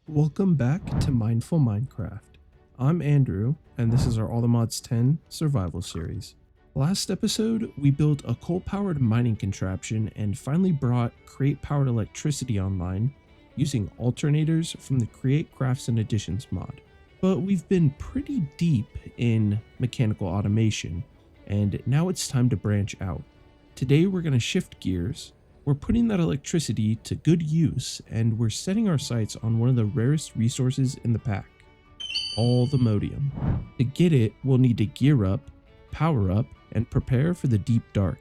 Welcome back to Mindful Minecraft. I'm Andrew, and this is our All the Mods 10 survival series. Last episode, we built a coal-powered mining contraption and finally brought crate-powered electricity online using alternators from the Create Crafts and Additions mod. But we've been pretty deep in mechanical automation, and now it's time to branch out. Today we're going to shift gears. We're putting that electricity to good use, and we're setting our sights on one of the rarest resources in the pack, Allthemodium. To get it, we'll need to gear up, power up, and prepare for the deep dark.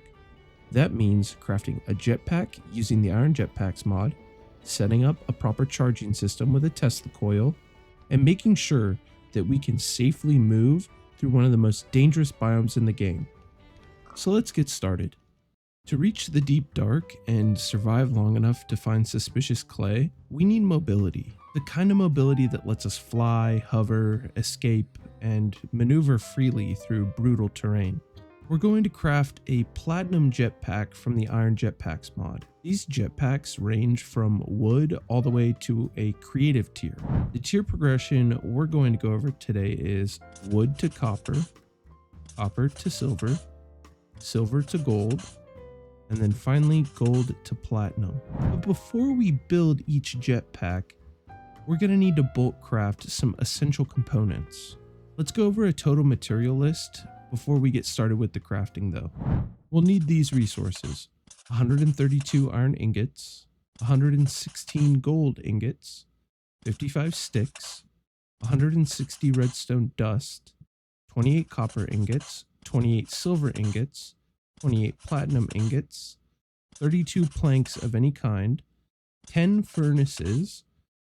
That means crafting a jetpack using the Iron Jetpacks mod, setting up a proper charging system with a Tesla Coil, and making sure that we can safely move through one of the most dangerous biomes in the game. So let's get started. To reach the deep dark and survive long enough to find suspicious clay, we need mobility. The kind of mobility that lets us fly, hover, escape, and maneuver freely through brutal terrain. We're going to craft a platinum jetpack from the Iron Jetpacks mod. These jetpacks range from wood all the way to a creative tier. The tier progression we're going to go over today is wood to copper, copper to silver, silver to gold, and then finally gold to platinum. But before we build each jetpack, we're going to need to bulk craft some essential components. Let's go over a total material list before we get started with the crafting though. We'll need these resources: 132 iron ingots, 116 gold ingots, 55 sticks, 160 redstone dust, 28 copper ingots, 28 silver ingots, 28 platinum ingots, 32 planks of any kind, 10 furnaces,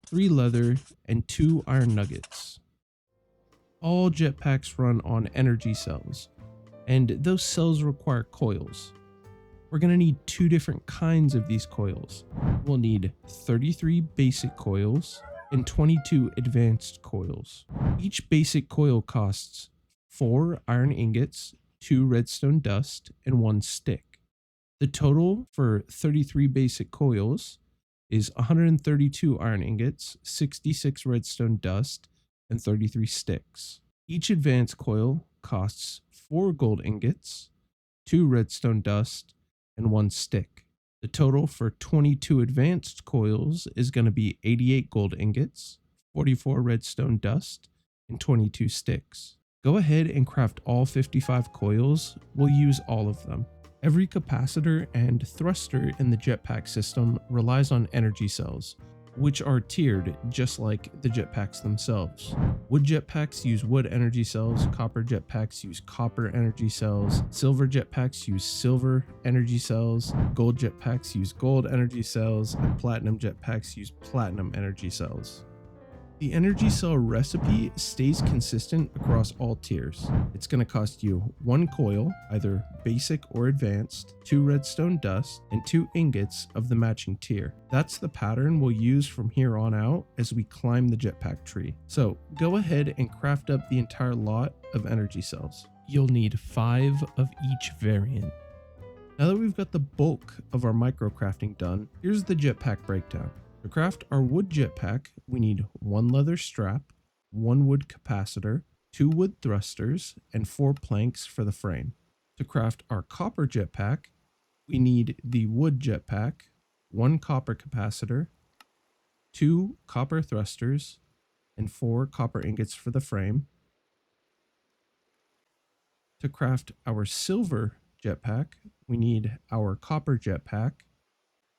3 leather, and 2 iron nuggets. All jetpacks run on energy cells, and those cells require coils. We're going to need 2 different kinds of these coils. We'll need 33 basic coils and 22 advanced coils. Each basic coil costs 4 iron ingots, 2 redstone dust, and 1 stick. The total for 33 basic coils is 132 iron ingots, 66 redstone dust, and 33 sticks. Each advanced coil costs 4 gold ingots, 2 redstone dust, and 1 stick. The total for 22 advanced coils is going to be 88 gold ingots, 44 redstone dust, and 22 sticks. Go ahead and craft all 55 coils. We'll use all of them. Every capacitor and thruster in the jetpack system relies on energy cells, which are tiered just like the jetpacks themselves. Wood jetpacks use wood energy cells, copper jetpacks use copper energy cells, silver jetpacks use silver energy cells, gold jetpacks use gold energy cells, and platinum jetpacks use platinum energy cells. The energy cell recipe stays consistent across all tiers. It's going to cost you 1 coil, either basic or advanced, 2 redstone dust, and 2 ingots of the matching tier. That's the pattern we'll use from here on out as we climb the jetpack tree. So go ahead and craft up the entire lot of energy cells. You'll need 5 of each variant. Now that we've got the bulk of our microcrafting done, here's the jetpack breakdown. To craft our wood jetpack, we need 1 leather strap, 1 wood capacitor, 2 wood thrusters, and 4 planks for the frame. To craft our copper jetpack, we need the wood jetpack, 1 copper capacitor, 2 copper thrusters, and 4 copper ingots for the frame. To craft our silver jetpack, we need our copper jetpack,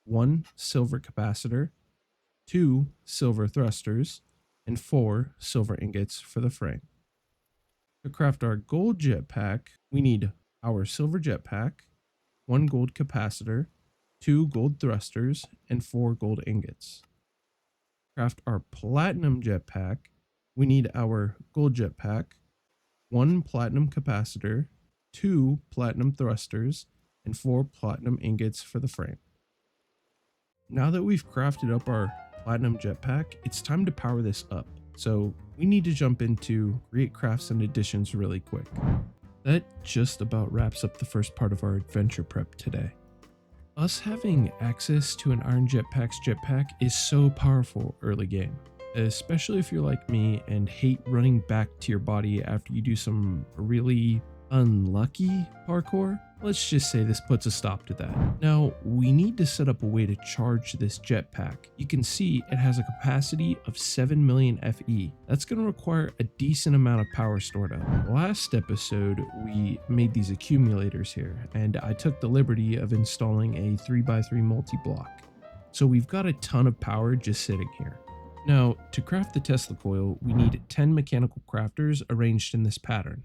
1 silver capacitor, 2 silver thrusters, and 4 silver ingots for the frame. To craft our gold jetpack, we need our silver jetpack, 1 gold capacitor, 2 gold thrusters, and 4 gold ingots. To craft our platinum jetpack, we need our gold jetpack, 1 platinum capacitor, 2 platinum thrusters, and 4 platinum ingots for the frame. Now that we've crafted up our platinum jetpack, it's time to power this up. So we need to jump into Create Crafts and Additions really quick. That just about wraps up the first part of our adventure prep today. Us having access to an Iron Jetpacks jetpack is so powerful early game especially if you're like me and hate running back to your body after you do some really unlucky parkour. Let's just say this puts a stop to that. Now, we need to set up a way to charge this jetpack. You can see it has a capacity of 7 million FE. That's going to require a decent amount of power stored up. Last episode, we made these accumulators here, and I took the liberty of installing a 3x3 multi-block. So we've got a ton of power just sitting here. Now, to craft the Tesla Coil, we need 10 mechanical crafters arranged in this pattern.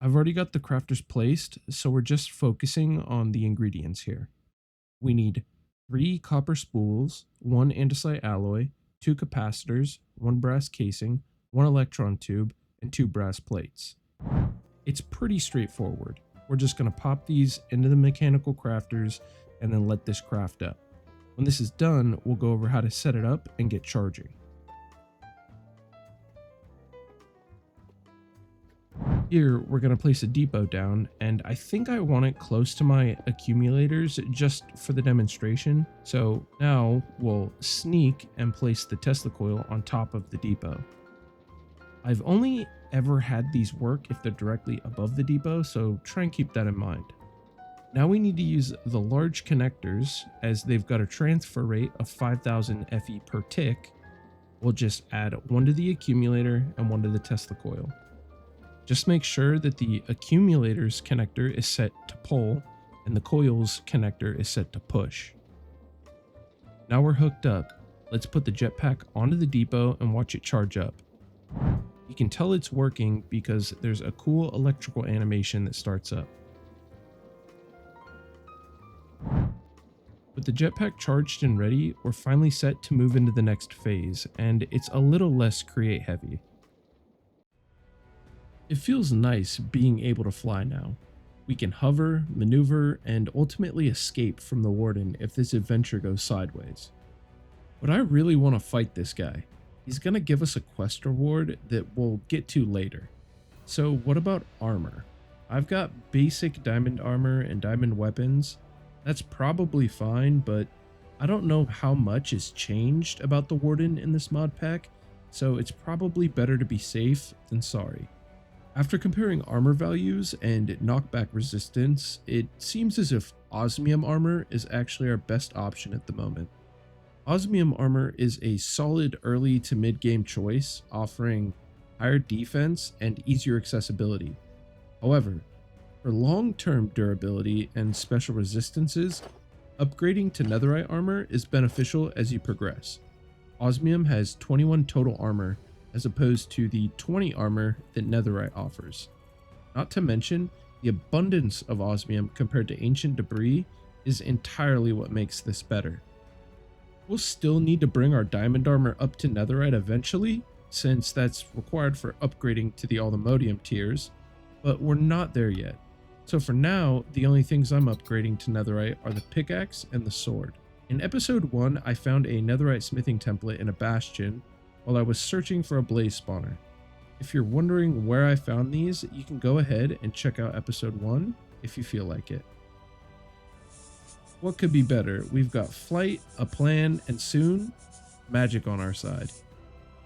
I've already got the crafters placed, so we're just focusing on the ingredients here. We need 3 copper spools, 1 andesite alloy, 2 capacitors, 1 brass casing, 1 electron tube, and 2 brass plates. It's pretty straightforward. We're just going to pop these into the mechanical crafters and then let this craft up. When this is done, we'll go over how to set it up and get charging. Here, we're going to place a depot down, and I think I want it close to my accumulators just for the demonstration. So now we'll sneak and place the Tesla Coil on top of the depot. I've only ever had these work if they're directly above the depot, so try and keep that in mind. Now we need to use the large connectors, as they've got a transfer rate of 5000 FE per tick. We'll just add 1 to the accumulator and 1 to the Tesla Coil. Just make sure that the accumulator's connector is set to pull and the coil's connector is set to push. Now we're hooked up. Let's put the jetpack onto the depot and watch it charge up. You can tell it's working because there's a cool electrical animation that starts up. With the jetpack charged and ready, we're finally set to move into the next phase, and it's a little less create heavy. It feels nice being able to fly now. We can hover, maneuver, and ultimately escape from the Warden if this adventure goes sideways. But I really want to fight this guy. He's going to give us a quest reward that we'll get to later. So what about armor? I've got basic diamond armor and diamond weapons. That's probably fine, but I don't know how much is changed about the Warden in this mod pack, so it's probably better to be safe than sorry. After comparing armor values and knockback resistance, it seems as if Osmium armor is actually our best option at the moment. Osmium armor is a solid early to mid game choice, offering higher defense and easier accessibility. However, for long-term durability and special resistances, upgrading to Netherite armor is beneficial as you progress. Osmium has 21 total armor, as opposed to the 20 armor that Netherite offers. Not to mention, the abundance of Osmium compared to ancient debris is entirely what makes this better. We'll still need to bring our diamond armor up to Netherite eventually, since that's required for upgrading to the Allthemodium tiers, but we're not there yet. So for now, the only things I'm upgrading to Netherite are the pickaxe and the sword. In episode 1, I found a Netherite smithing template in a bastion while I was searching for a blaze spawner. If you're wondering where I found these, you can go ahead and check out episode 1 if you feel like it. What could be better? We've got flight, a plan, and soon, magic on our side.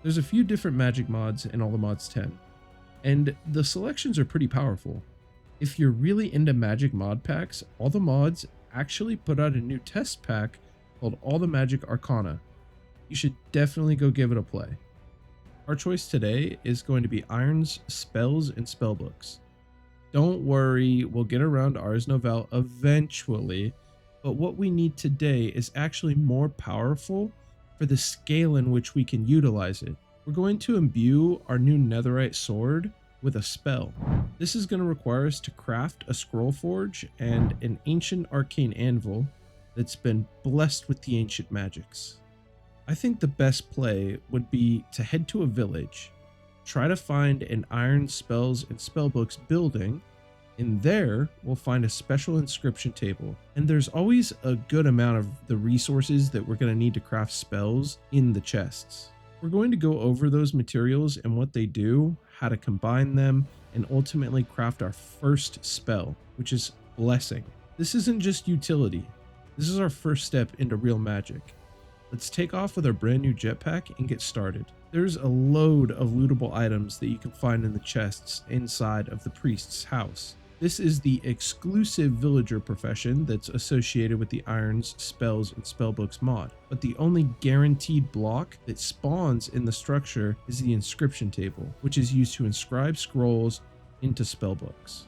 There's a few different magic mods in Allthemods 10, and the selections are pretty powerful. If you're really into magic mod packs, Allthemods actually put out a new test pack called All the Magic Arcana. You should definitely go give it a play. Our choice today is going to be Iron's Spells and Spellbooks. Don't worry, we'll get around Ars Novel eventually, but what we need today is actually more powerful for the scale in which we can utilize it. We're going to imbue our new Netherite sword with a spell. This is going to require us to craft a scroll forge and an ancient arcane anvil that's been blessed with the ancient magics. I think the best play would be to head to a village, try to find an Iron Spells and Spellbooks building. In there, we'll find a special inscription table, and there's always a good amount of the resources that we're going to need to craft spells in the chests. We're going to go over those materials and what they do, how to combine them, and ultimately craft our first spell, which is Blessing. This isn't just utility, this is our first step into real magic. Let's take off with our brand new jetpack and get started. There's a load of lootable items that you can find in the chests inside of the priest's house. This is the exclusive villager profession that's associated with the Irons, Spells, and Spellbooks mod, but the only guaranteed block that spawns in the structure is the inscription table, which is used to inscribe scrolls into spellbooks.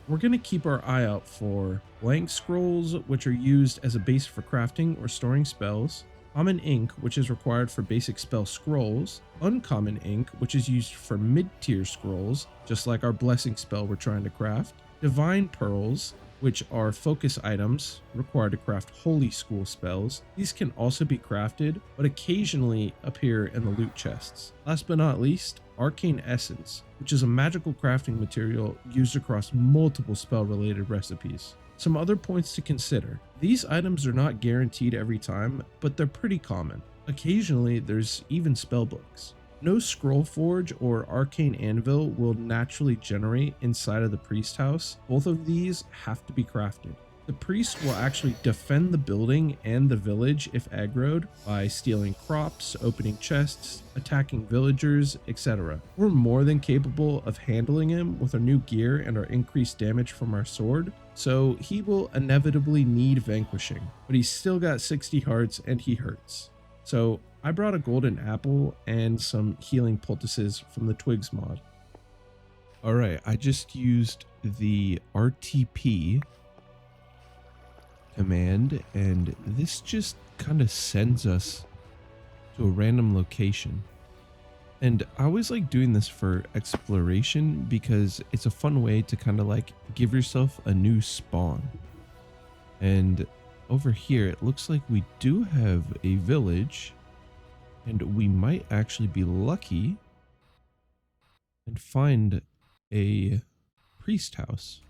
We're going to keep our eye out for blank scrolls, which are used as a base for crafting or storing spells, common ink, which is required for basic spell scrolls, uncommon ink, which is used for mid-tier scrolls, just like our blessing spell we're trying to craft, divine pearls, which are focus items required to craft holy school spells. These can also be crafted, but occasionally appear in the loot chests. Last but not least, arcane essence, which is a magical crafting material used across multiple spell-related recipes. Some other points to consider. These items are not guaranteed every time, but they're pretty common. Occasionally, there's even spellbooks. No scroll forge or arcane anvil will naturally generate inside of the priest house. Both of these have to be crafted. The priest will actually defend the building and the village if aggroed by stealing crops, opening chests, attacking villagers, etc. We're more than capable of handling him with our new gear and our increased damage from our sword, so he will inevitably need vanquishing, but he's still got 60 hearts and he hurts. So I brought a golden apple and some healing poultices from the Twigs mod. Alright, I just used the RTP command, and this just kind of sends us to a random location. And I always like doing this for exploration because it's a fun way to kind of like give yourself a new spawn. And over here it looks like we do have a village, and we might actually be lucky and find a priest house.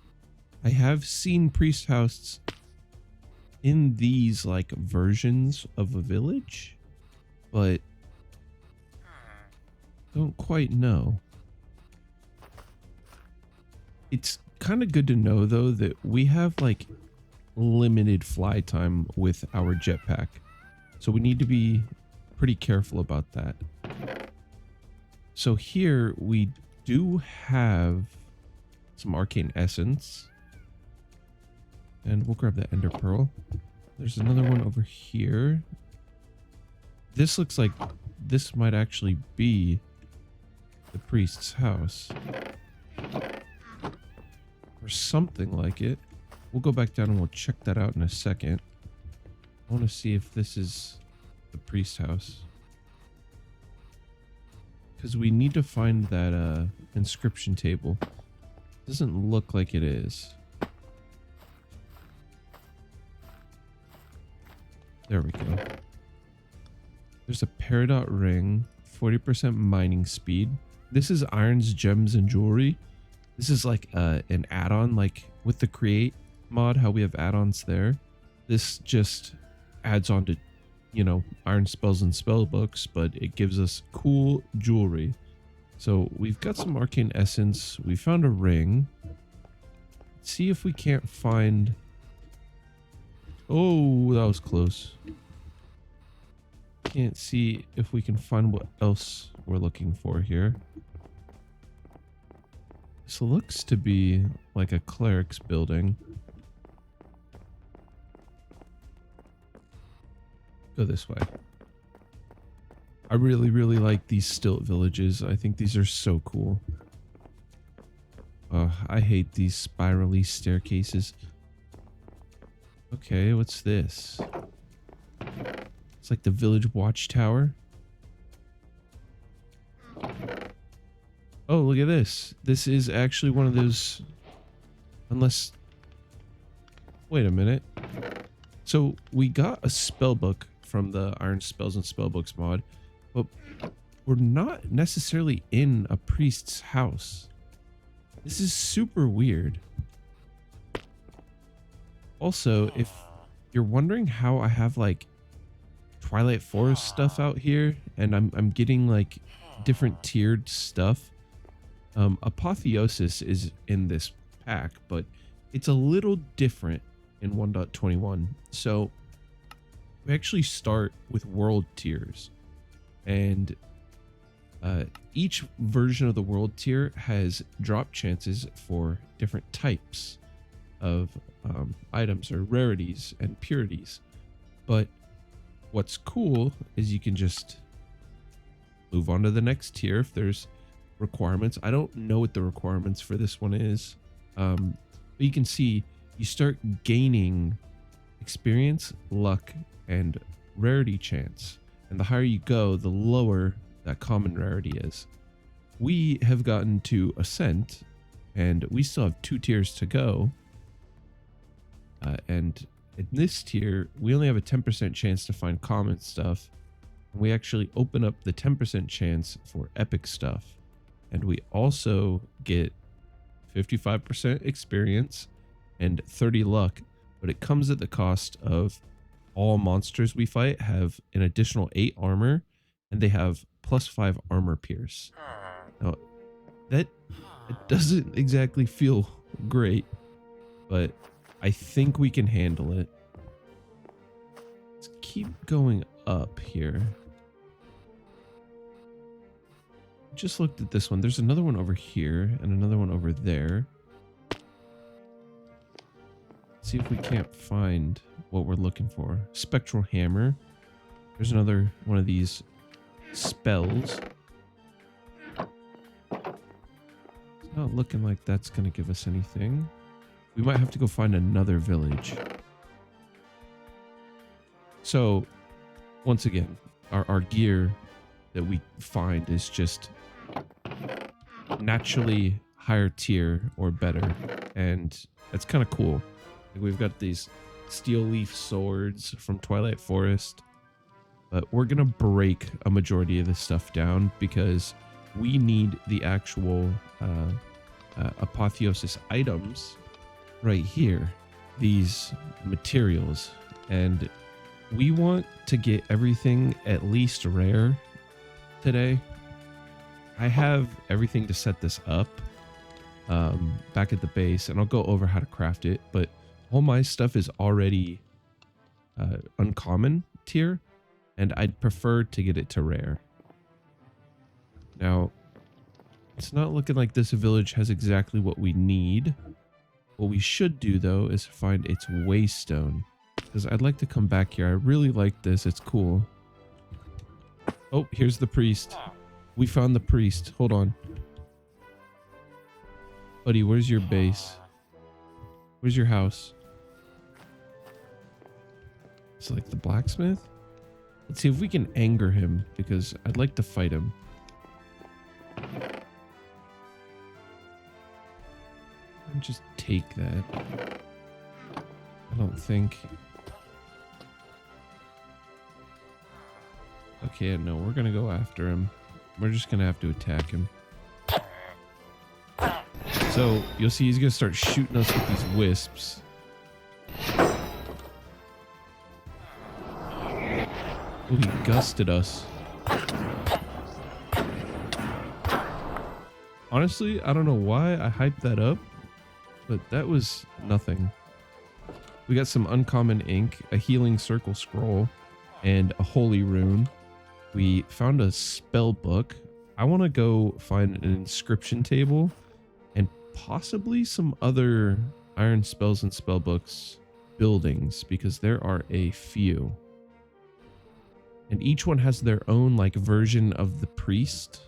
I have seen priest houses in these like versions of a village, but don't quite know. It's kind of good to know though that we have like limited fly time with our jetpack, so we need to be pretty careful about that. So here we do have some arcane essence, and we'll grab the ender pearl. There's another one over here. This looks like this might actually be the priest's house or something like it. We'll go back down and we'll check that out in a second. I want to see if this is the priest's house, because we need to find that inscription table. Doesn't look like it is. There we go. There's a peridot ring, 40% mining speed. This is irons, gems, and jewelry. This is like an add-on, like with the create mod, how we have add-ons there. This just adds on to, you know, iron spells and spell books, but it gives us cool jewelry. So we've got some arcane essence. We found a ring. Let's see if we can't find... Oh, that was close. Can't see if we can find what else we're looking for here. This looks to be like a cleric's building. Go this way. I really like these stilt villages. I think these are so cool. I hate these spirally staircases. Okay, what's this? It's like the village watchtower. Oh, look at this. This is actually one of those... Unless... Wait a minute. So, we got a spellbook from the Iron Spells and Spellbooks mod, but we're not necessarily in a priest's house. This is super weird. Also, if you're wondering how I have like Twilight Forest stuff out here, and I'm getting like different tiered stuff, Apotheosis is in this pack, but it's a little different in 1.21. So we actually start with world tiers, and Each version of the world tier has drop chances for different types of items or rarities and purities. But what's cool is you can just move on to the next tier if there's requirements. I don't know what the requirements for this one is. But you can see you start gaining experience, luck, and rarity chance. And the higher you go, the lower that common rarity is. We have gotten to Ascent, and we still have 2 tiers to go. And in this tier, we only have a 10% chance to find common stuff. And we actually open up the 10% chance for epic stuff. And we also get 55% experience and 30 luck, but it comes at the cost of all monsters we fight have an additional 8 armor, and they have +5 armor pierce. Now, it doesn't exactly feel great, but I think we can handle it. Let's keep going up here. Just looked at this one. There's another one over here and another one over there. See if we can't find what we're looking for. Spectral hammer. There's another one of these spells. It's not looking like that's going to give us anything. We might have to go find another village. So, once again, our gear that we find is just naturally higher tier or better, and that's kind of cool. Like, we've got these steel leaf swords from Twilight Forest, but we're gonna break a majority of this stuff down because we need the actual Apotheosis items right here, these materials, and we want to get everything at least rare today. I have everything to set this up back at the base, and I'll go over how to craft it, but all my stuff is already uncommon tier, and I'd prefer to get it to rare. Now, it's not looking like this village has exactly what we need. What we should do, though, is find its waystone, because I'd like to come back here. I really like this. It's cool. Oh, here's the priest. We found the priest. Hold on. Buddy, where's your base? Where's your house? It's like the blacksmith? Let's see if we can anger him, because I'd like to fight him. And just take that. I don't think. Okay, no, we're gonna go after him. We're just gonna have to attack him. So you'll see he's gonna start shooting us with these wisps. Oh, he gusted us. Honestly, I don't know why I hyped that up, but that was nothing. We got some uncommon ink, a healing circle scroll, and a holy rune. We found a spell book. I want to go find an inscription table and possibly some other iron spells and spell books buildings, because there are a few. And each one has their own like version of the priest,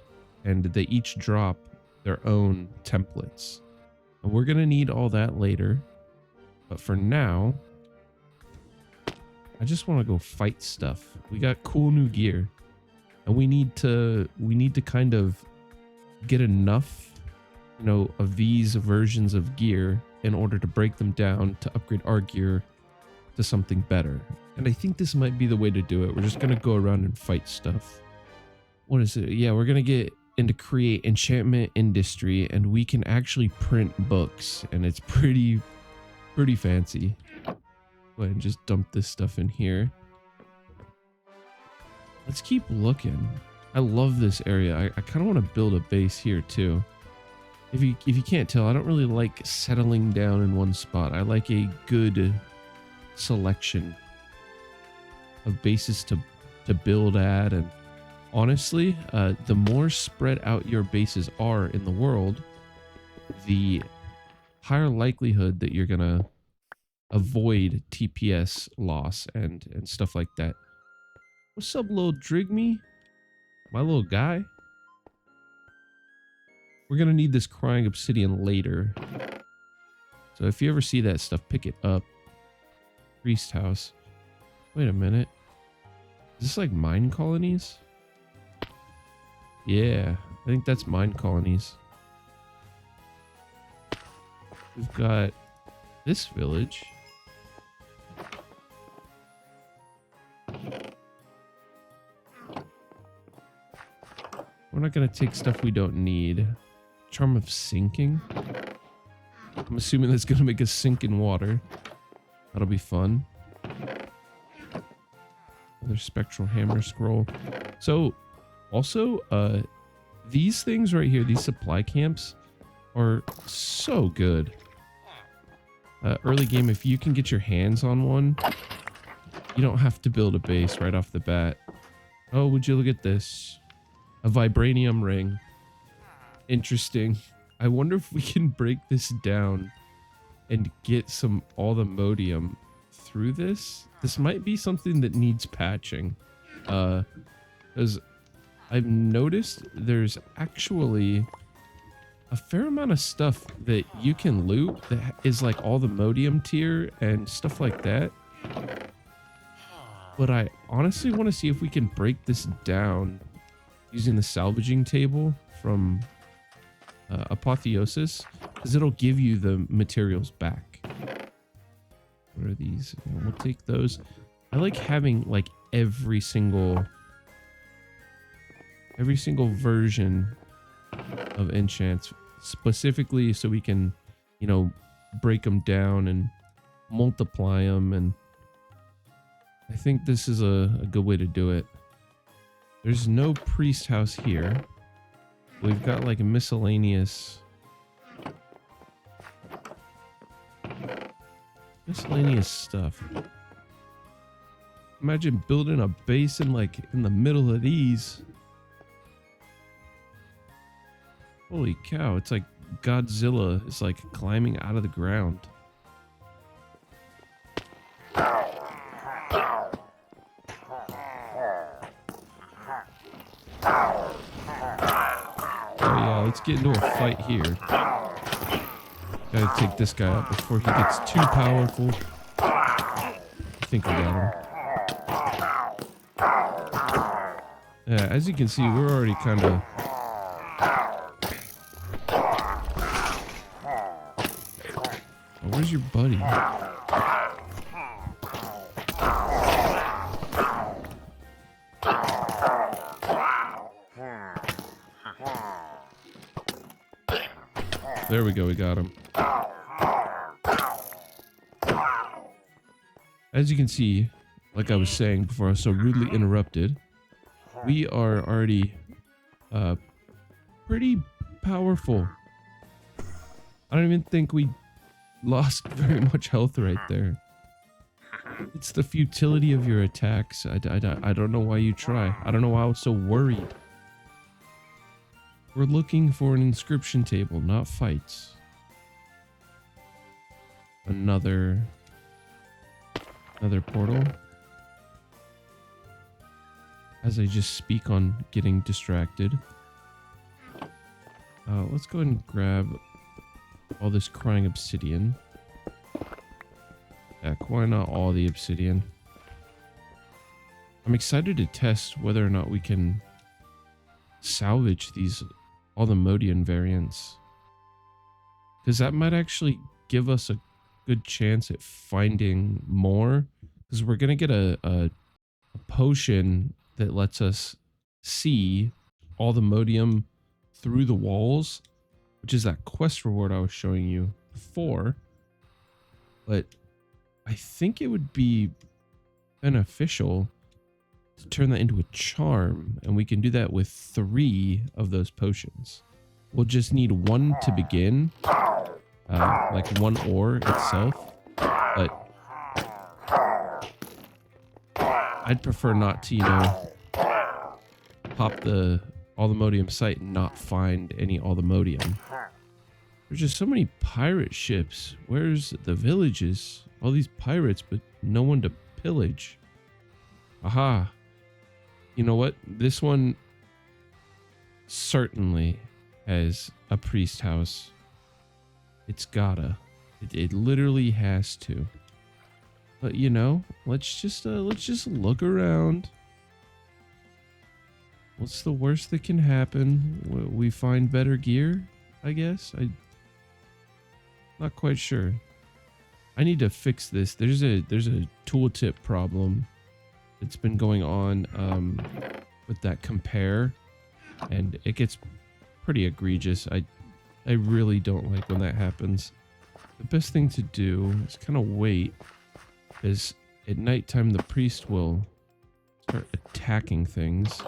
and they each drop their own templates. And we're gonna need all that later. But for now, I just want to go fight stuff. We got cool new gear, and we need to kind of get enough, you know, of these versions of gear in order to break them down to upgrade our gear to something better. And I think this might be the way to do it. We're just gonna go around and fight stuff. What is it? Yeah, we're gonna get into create enchantment industry, and we can actually print books, and it's pretty fancy. Go ahead and just dump this stuff in here. Let's keep looking. I love this area. I kind of want to build a base here too. If you can't tell, I don't really like settling down in one spot. I like a good selection of bases to build at, and honestly, the more spread out your bases are in the world, the higher likelihood that you're gonna avoid TPS loss and stuff like that. What's up, little Drigme? My little guy? We're gonna need this crying obsidian later. So if you ever see that stuff, pick it up. Priest house. Wait a minute. Is this like mine colonies? Yeah, I think that's mine colonies. We've got this village. We're not going to take stuff we don't need. Charm of sinking. I'm assuming that's going to make us sink in water. That'll be fun. Another spectral hammer scroll. So, also, these things right here, these supply camps, are so good. Early game, if you can get your hands on one, you don't have to build a base right off the bat. Oh, would you look at this? A vibranium ring. Interesting. I wonder if we can break this down and get some Allthemodium through this. This might be something that needs patching. Because I've noticed there's actually a fair amount of stuff that you can loot that is like Allthemodium tier and stuff like that. But I honestly want to see if we can break this down using the salvaging table from Apotheosis, because it'll give you the materials back. What are these? We'll take those. I like having like every single version of enchants, specifically so we can, you know, break them down and multiply them, and I think this is a good way to do it. There's no priest house here. We've got like a miscellaneous stuff. Imagine building a base in like in the middle of these. Holy cow, it's like Godzilla is like climbing out of the ground. Let's get into a fight here. Gotta take this guy out before he gets too powerful. I think we got him. Yeah, as you can see, we're already kind of... Oh, where's your buddy? There we go, we got him. As you can see, like I was saying before I was so rudely interrupted, we are already pretty powerful. I don't even think we lost very much health right there. It's the futility of your attacks. I don't know why you try. I don't know why I was so worried. We're looking for an inscription table, not fights. Another portal. As I just speak on getting distracted. Let's go ahead and grab all this crying obsidian. Heck, why not all the obsidian? I'm excited to test whether or not we can salvage these Allthemodium variants, because that might actually give us a good chance at finding more, because we're gonna get a potion that lets us see Allthemodium through the walls, which is that quest reward I was showing you before. But I think it would be beneficial to turn that into a charm, and we can do that with 3 of those potions. We'll just need 1 to begin, like 1 ore itself, but I'd prefer not to, you know, pop the Allthemodium site and not find any Allthemodium. There's just so many pirate ships. Where's the villages? All these pirates, but no one to pillage. Aha. You know what? This one certainly has a priest house. It's gotta. It literally has to. But you know, let's just look around. What's the worst that can happen? We find better gear, I guess. I'm not quite sure. I need to fix this. There's a tooltip problem that's been going on with that compare, and it gets pretty egregious. I really don't like when that happens. The best thing to do is kind of wait, because at nighttime the priest will start attacking things.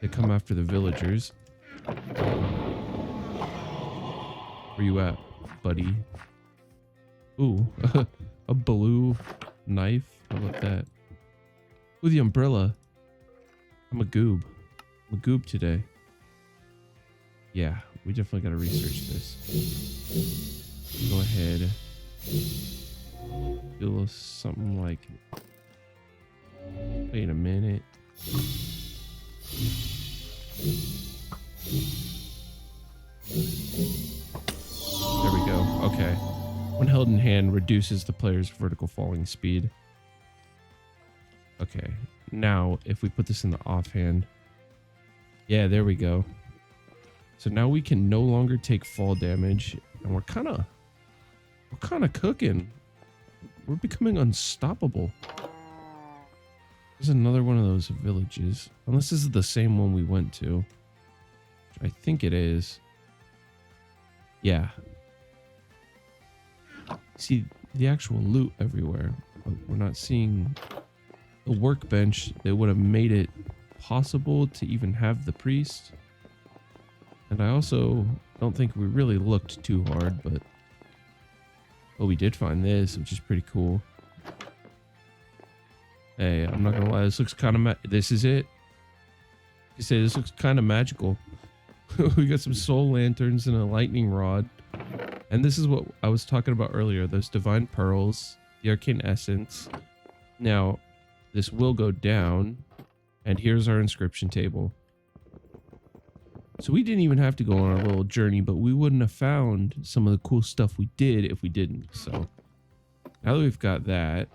They come after the villagers. Where you at, buddy? Ooh, a blue knife. How about that? Ooh, the umbrella. I'm a goob. I'm a goob today. Yeah, we definitely gotta research this. Go ahead. Do a little something like... Wait a minute. There we go. Okay. When held in hand, reduces the player's vertical falling speed. Okay. Now, if we put this in the offhand. Yeah, there we go. So now we can no longer take fall damage, and we're kind of cooking. We're becoming unstoppable. There's another one of those villages. Unless this is the same one we went to. Which I think it is. Yeah. See the actual loot everywhere. But we're not seeing the workbench that would have made it possible to even have the priest. And I also don't think we really looked too hard, but... Oh, we did find this, which is pretty cool. Hey, I'm not gonna lie, this looks kind of this is it. You say this looks kind of magical. We got some soul lanterns and a lightning rod. And this is what I was talking about earlier, those divine pearls, the arcane essence. Now, this will go down, and here's our inscription table. So we didn't even have to go on our little journey, but we wouldn't have found some of the cool stuff we did if we didn't. So now that we've got that,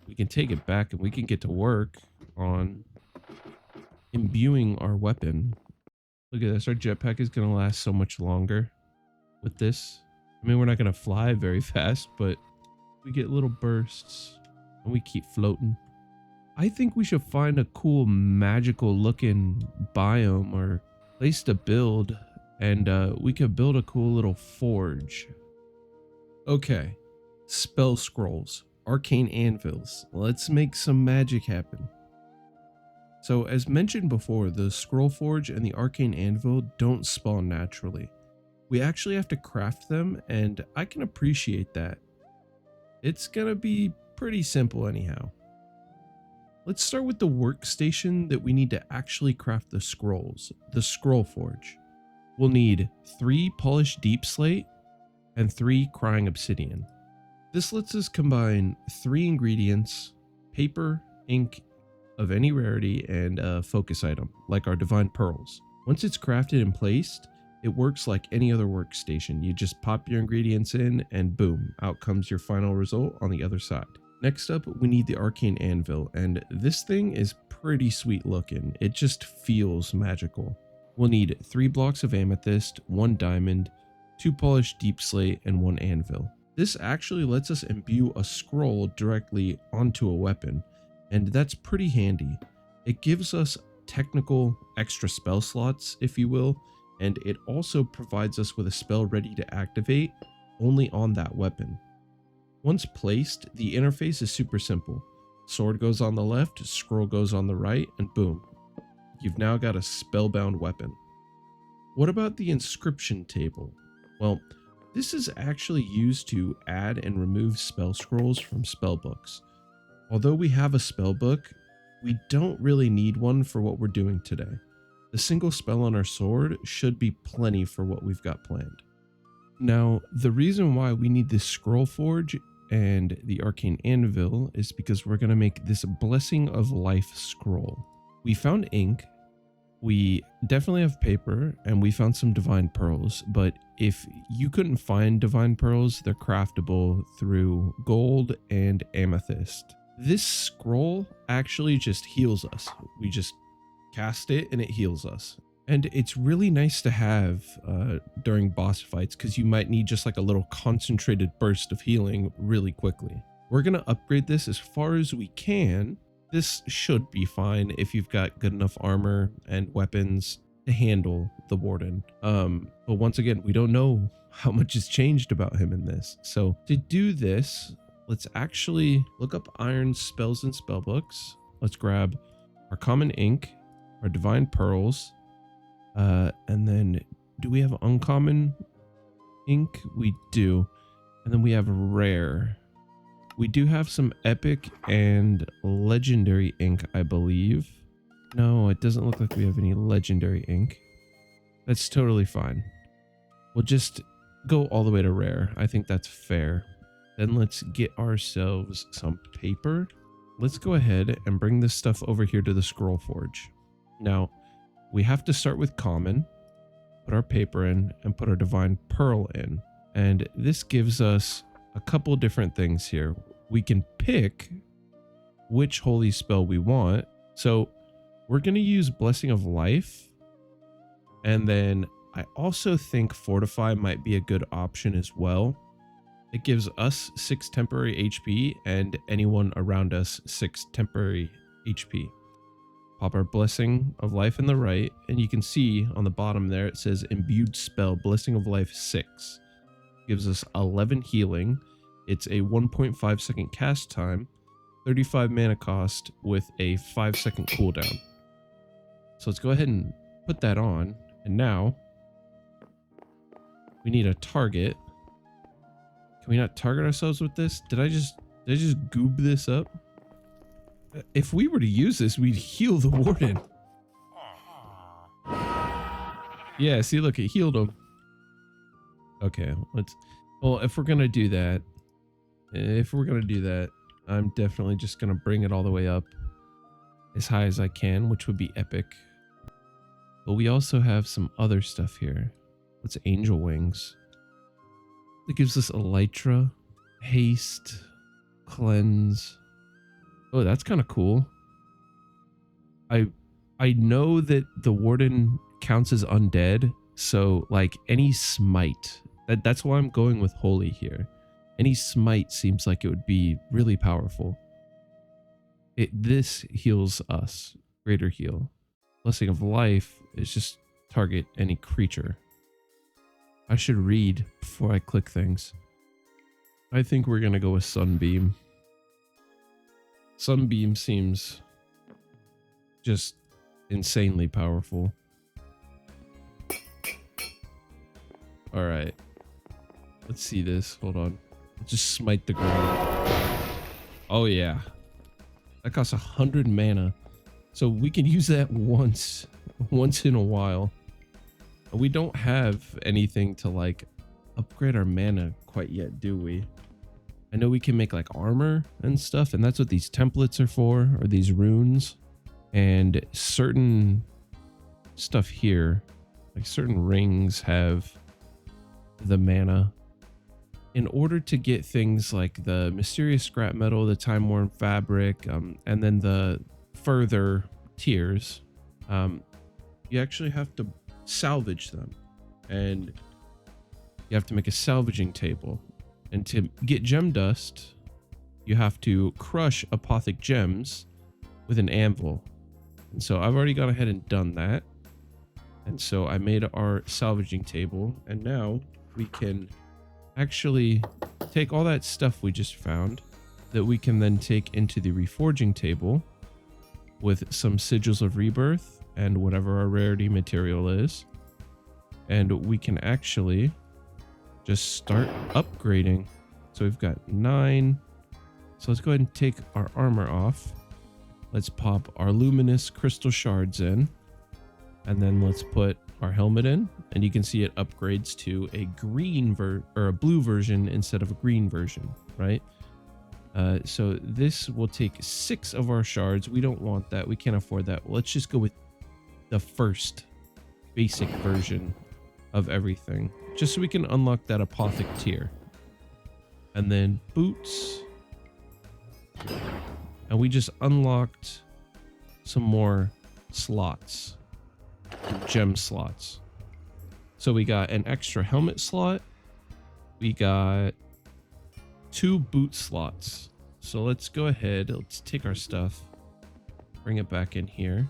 we can take it back and we can get to work on imbuing our weapon. Look at this. Our jetpack is going to last so much longer with this. I mean, we're not going to fly very fast, but we get little bursts and we keep floating. I think we should find a cool magical looking biome or place to build, and we could build a cool little forge. Okay, spell scrolls, arcane anvils. Let's make some magic happen. So as mentioned before, the scroll forge and the arcane anvil don't spawn naturally. We actually have to craft them, and I can appreciate that. It's gonna be pretty simple anyhow. Let's start with the workstation that we need to actually craft the scrolls, the scroll forge. We'll need 3 polished deep slate and 3 crying obsidian. This lets us combine 3 ingredients: paper, ink of any rarity, and a focus item, like our divine pearls. Once it's crafted and placed, it works like any other workstation. You just pop your ingredients in and boom, out comes your final result on the other side. Next up, we need the arcane anvil, and this thing is pretty sweet looking. It just feels magical. We'll need 3 blocks of amethyst, 1 diamond, 2 polished deep slate, and 1 anvil. This actually lets us imbue a scroll directly onto a weapon, and that's pretty handy. It gives us technical extra spell slots, if you will, and it also provides us with a spell ready to activate only on that weapon. Once placed, the interface is super simple. Sword goes on the left, scroll goes on the right, and boom. You've now got a spellbound weapon. What about the inscription table? Well, this is actually used to add and remove spell scrolls from spellbooks. Although we have a spellbook, we don't really need one for what we're doing today. The single spell on our sword should be plenty for what we've got planned. Now, the reason why we need this scroll forge and the Arcane Anvil is because we're going to make this Blessing of Life scroll. We found ink, we definitely have paper, and we found some divine pearls, but if you couldn't find divine pearls, they're craftable through gold and amethyst. This scroll actually just heals us. We just cast it and it heals us. And it's really nice to have during boss fights because you might need just like a little concentrated burst of healing really quickly. We're going to upgrade this as far as we can. This should be fine if you've got good enough armor and weapons to handle the Warden. But once again, we don't know how much has changed about him in this. So to do this, let's actually look up iron spells and spellbooks. Let's grab our common ink, our divine pearls, and then do we have uncommon ink? We do. And then we have rare. We do have some epic and legendary ink, I believe. No, it doesn't look like we have any legendary ink. That's totally fine. We'll just go all the way to rare. I think that's fair. Then let's get ourselves some paper. Let's go ahead and bring this stuff over here to the scroll forge. Now, we have to start with common, put our paper in, and put our divine pearl in. And this gives us a couple different things here. We can pick which holy spell we want. So we're going to use Blessing of Life. And then I also think Fortify might be a good option as well. It gives us 6 temporary HP and anyone around us 6 temporary HP. Pop our Blessing of Life in the right, and you can see on the bottom there it says Imbued Spell, Blessing of Life 6. Gives us 11 healing. It's a 1.5 second cast time, 35 mana cost with a 5-second cooldown. So let's go ahead and put that on, and now we need a target. Can we not target ourselves with this? Did I just goob this up? If we were to use this, we'd heal the Warden. Yeah, see, look, it healed him. Okay, well, if we're gonna do that, I'm definitely just gonna bring it all the way up as high as I can, which would be epic. But we also have some other stuff here. What's angel wings? It gives us elytra, haste, cleanse. Oh, that's kind of cool. I know that the Warden counts as undead, so like any smite, that's why I'm going with holy here. Any smite seems like it would be really powerful. This heals us, greater heal. Blessing of Life is just target any creature. I should read before I click things. I think we're gonna go with Sunbeam. Sunbeam seems just insanely powerful. All right, let's see this. Hold on. Just smite the ground. Oh yeah, that costs 100 mana, so we can use that once in a while. We don't have anything to like upgrade our mana quite yet, do we? I know we can make like armor and stuff, and that's what these templates are for, or these runes. And certain stuff here, like certain rings, have the mana. In order to get things like the mysterious scrap metal, the time-worn fabric, and then the further tiers, you actually have to salvage them, and you have to make a salvaging table. And to get gem dust, you have to crush apothic gems with an anvil. And so I've already gone ahead and done that. And so I made our salvaging table, and now we can actually take all that stuff we just found that we can then take into the reforging table with some sigils of rebirth and whatever our rarity material is. And we can actually just start upgrading. So we've got 9. So let's go ahead and take our armor off. Let's pop our luminous crystal shards in. And then let's put our helmet in. And you can see it upgrades to a green or a blue version instead of a green version, right? So this will take 6 of our shards. We don't want that. We can't afford that. Let's just go with the first basic version of everything, just so we can unlock that Apothic tier. And then boots. And we just unlocked some more slots, gem slots. So we got an extra helmet slot. We got 2 boot slots. So let's go ahead. Let's take our stuff, bring it back in here.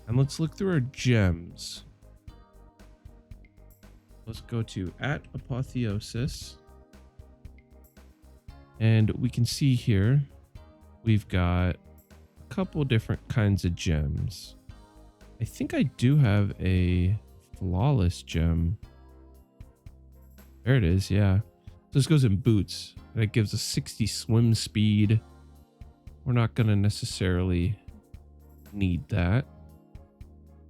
And let's look through our gems. Let's go to @Apotheosis. And we can see here, we've got a couple different kinds of gems. I think I do have a flawless gem. There it is, yeah. So this goes in boots. And it gives us 60 swim speed. We're not going to necessarily need that.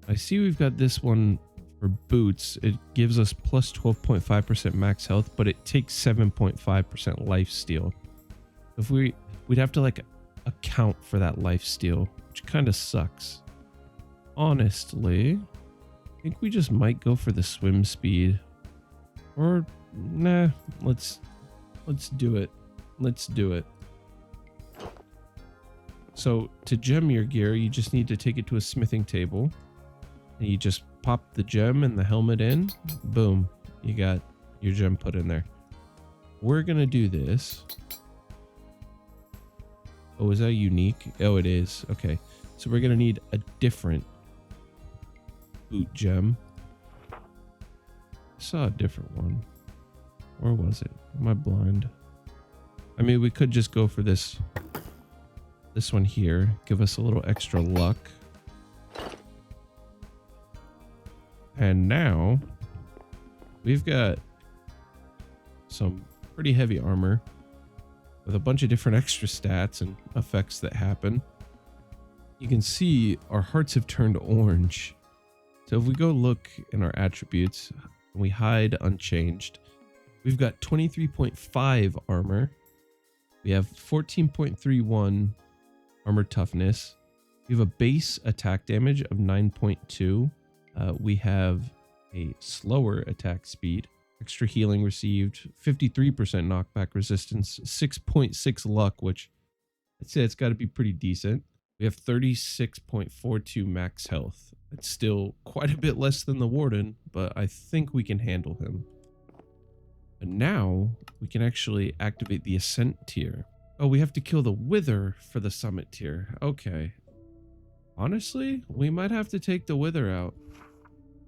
I see we've got this one for boots. It gives us plus 12.5% max health, but it takes 7.5% life steal. If we'd have to like account for that life steal, which kind of sucks. Honestly, I think we just might go for the swim speed. Or nah, let's do it. Let's do it. So to gem your gear, you just need to take it to a smithing table. And you just pop the gem and the helmet in. Boom. You got your gem put in there. We're going to do this. Oh, is that unique? Oh, it is. Okay. So we're going to need a different boot gem. I saw a different one. Where was it? Am I blind? I mean, we could just go for this one here. Give us a little extra luck. And now we've got some pretty heavy armor with a bunch of different extra stats and effects that happen. You can see our hearts have turned orange. So if we go look in our attributes, and we hide unchanged, we've got 23.5 armor. We have 14.31 armor toughness. We have a base attack damage of 9.2. We have a slower attack speed, extra healing received, 53% knockback resistance, 6.6 luck, which I'd say it's got to be pretty decent. We have 36.42 max health. It's still quite a bit less than the Warden, but I think we can handle him. And now we can actually activate the Ascent tier. Oh, we have to kill the Wither for the Summit tier. Okay. Honestly, we might have to take the Wither out.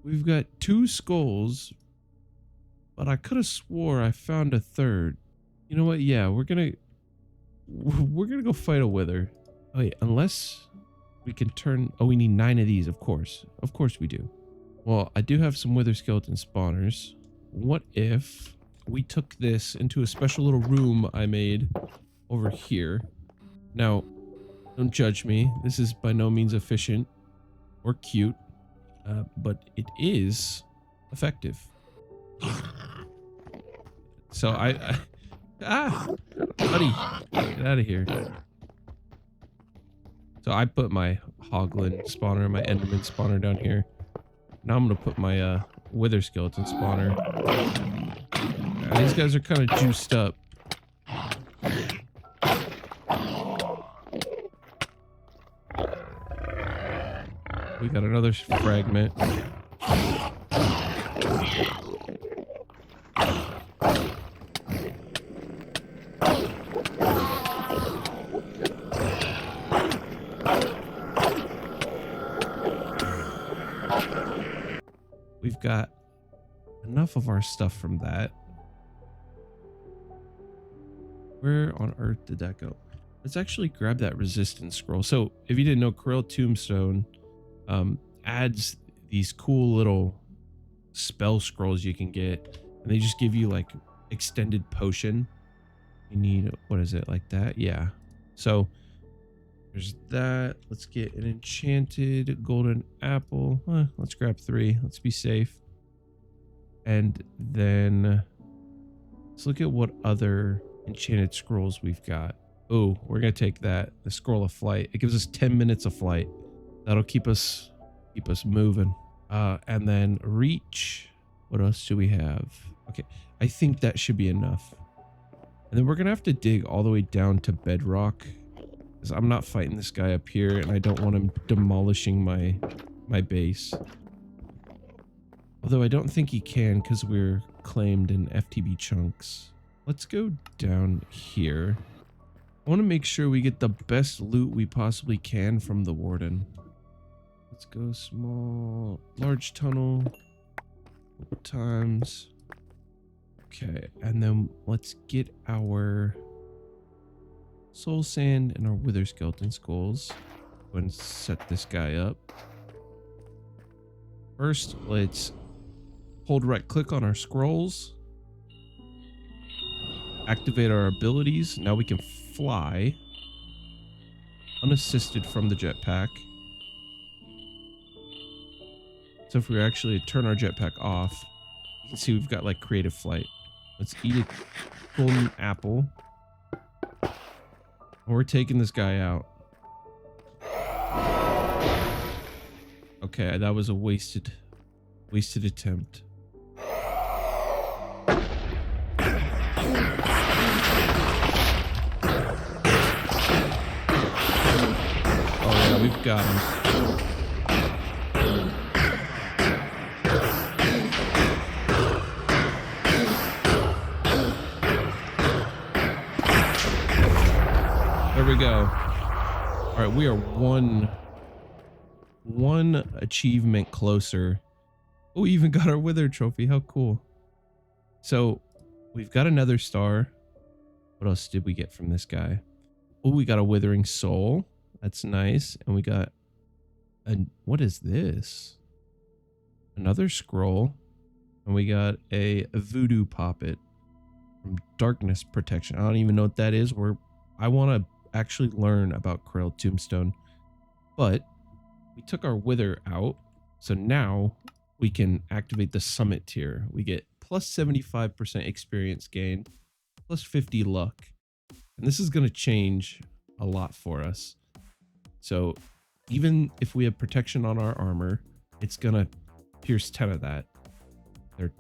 We've got 2 skulls, but I could have swore I found a third. You know what? Yeah, we're gonna go fight a Wither. Oh wait, unless we can turn. Oh, we need 9 of these. Of course we do. Well, I do have some Wither skeleton spawners. What if we took this into a special little room I made over here? Now, don't judge me. This is by no means efficient or cute. But it is effective. So buddy, get out of here. So I put my Hoglin spawner, my Enderman spawner down here. Now I'm gonna put my Wither skeleton spawner. These guys are kind of juiced up. We got another fragment. We've got enough of our stuff from that. Where on earth did that go? Let's actually grab that resistance scroll. So if you didn't know, Corel Tombstone adds these cool little spell scrolls you can get, and they just give you like extended potion. You need, what is it, like that? Yeah. So There's that. Let's get an enchanted golden apple. Let's grab 3. Let's be safe. And then let's look at what other enchanted scrolls we've got. Oh, we're gonna take that. The scroll of flight. It gives us 10 minutes of flight. That'll keep us moving. And then reach. What else do we have? Okay, I think that should be enough. And then we're gonna have to dig all the way down to bedrock, because I'm not fighting this guy up here, and I don't want him demolishing my base. Although I don't think he can, because we're claimed in FTB chunks. Let's go down here. I want to make sure we get the best loot we possibly can from the Warden. Let's go small, large tunnel, times. Okay, and then let's get our soul sand and our wither skeleton skulls. Go and set this guy up. First, let's hold right click on our scrolls. Activate our abilities. Now we can fly unassisted from the jetpack. So if we actually turn our jetpack off, you can see we've got like creative flight. Let's eat a golden apple. And we're taking this guy out. Okay, that was a wasted attempt. We've got him. There we go. All right, we are one achievement closer. Oh, we even got our wither trophy. How cool. So we've got another star. What else did we get from this guy? Oh, we got a withering soul. That's nice. And we got what is this? Another scroll. And we got a voodoo poppet from darkness protection. I don't even know what that is. I want to actually learn about Krail Tombstone. But we took our wither out. So now we can activate the summit tier. We get plus 75% experience gain, plus 50 luck. And this is going to change a lot for us. So even if we have protection on our armor, it's gonna pierce 10 of that. They're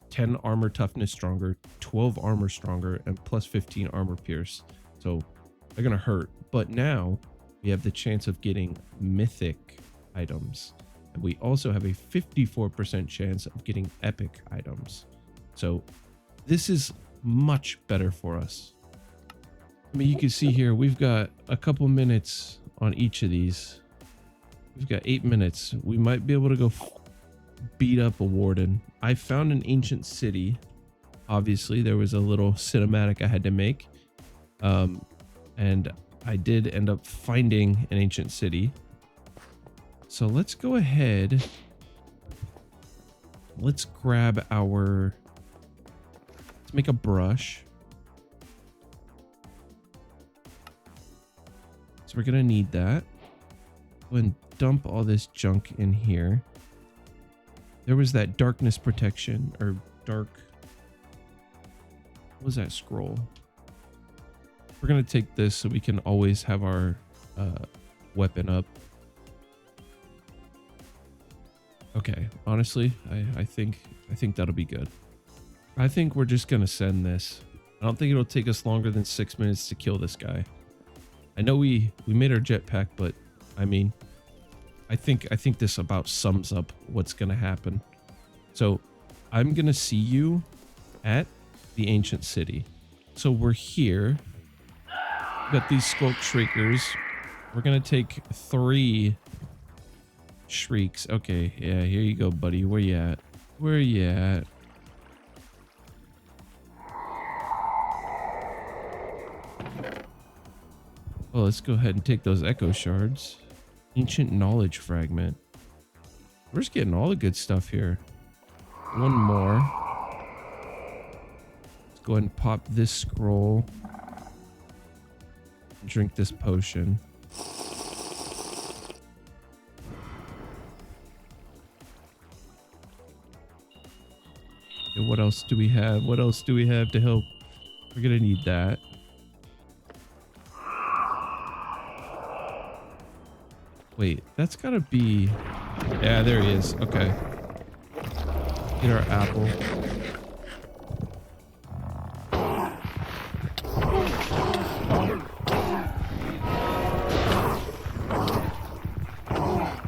10 armor toughness stronger, 12 armor stronger, and plus 15 armor pierce. So they're gonna hurt. But now we have the chance of getting mythic items. And we also have a 54% chance of getting epic items. So this is much better for us. I mean, you can see here, we've got a couple minutes on each of these. We've got 8 minutes. We might be able to go beat up a warden. I found an ancient city. Obviously, there was a little cinematic I had to make. And I did end up finding an ancient city. So let's go ahead. Let's grab our... Let's make a brush. So we're gonna need that. Go and dump all this junk in here. There was that darkness protection, or dark... What was that scroll? We're gonna take this so we can always have our weapon up. Okay, honestly, I think that'll be good. I think we're just gonna send this. I don't think it'll take us longer than 6 minutes to kill this guy. I know we made our jetpack, but I mean, I think this about sums up what's gonna happen. So I'm gonna see you at the ancient city. So we're here. We've got these skulk shriekers. We're gonna take 3 shrieks. Okay, yeah, here you go, buddy. Where you at? Where you at? Well, let's go ahead and take those echo shards. Ancient knowledge fragment. We're just getting all the good stuff here. One more. Let's go ahead and pop this scroll. Drink this potion. And what else do we have? What else do we have to help? We're gonna need that. Wait, that's gotta be... Yeah, there he is. Okay. Get our apple.